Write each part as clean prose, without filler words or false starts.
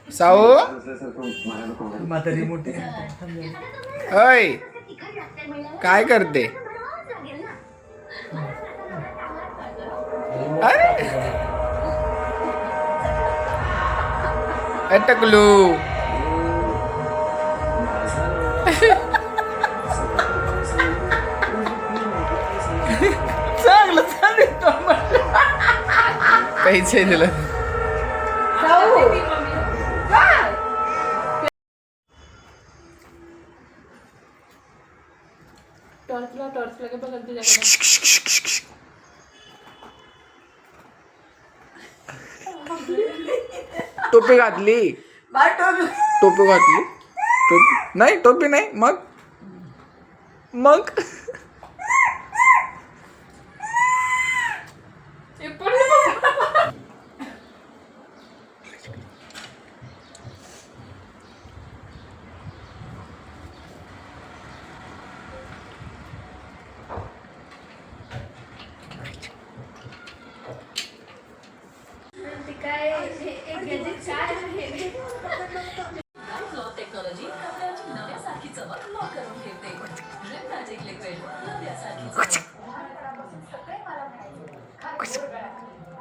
साऊ म्हातारी मोठी अय काय करते? अरे टकलू चांगलं चालेल पैसे दिलं. टोपी घातली. टोपी घातली. टोपी नाही, टोपी नाही. मग मग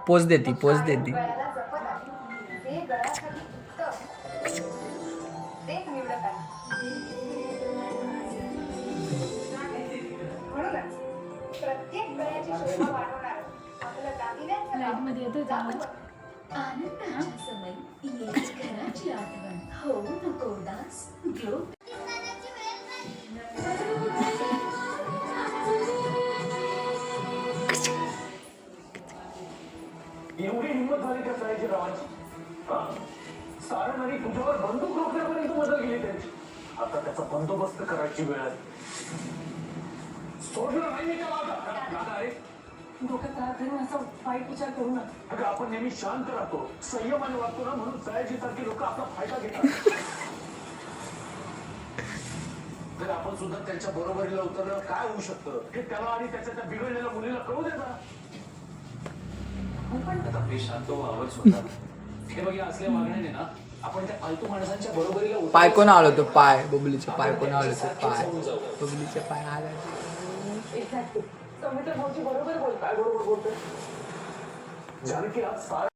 पोच देती, पोच देती. एवढी हिंमत झाली त्या सयाजी रावांची. सारण आणि तुझ्यावर बंदूक रोखण्यापर्यंत मदत गेली त्यांची. आता त्याचा बंदोबस्त करायची वेळ आली. सोडलं नाही मी त्या दादा आहे डोक्यात राहत धरून असा वाईट विचार करू नका. अगं आपण नेहमी शांत राहतो, संयमाने वागतो ना, म्हणून सयाजी सारखी लोक आपला फायदा घेतात. जर आपण सुद्धा त्यांच्या बरोबरीला उतरलं काय होऊ शकतं हे त्याला आणि त्याच्या त्या बिघडलेल्या मुलीला कळू देता. आता आपली शांत व्हावं स्वतः. हे बघ या असल्या वागण्याने ना आपण त्या फालतू माणसांच्या बरोबरीला पाय कोण आलो तो पाय बबलीचे पाय कोण आलो तो पाय बबलीचे पाय आला. बरोबर बोलताय. बरोबर बोलतोय जानकी आज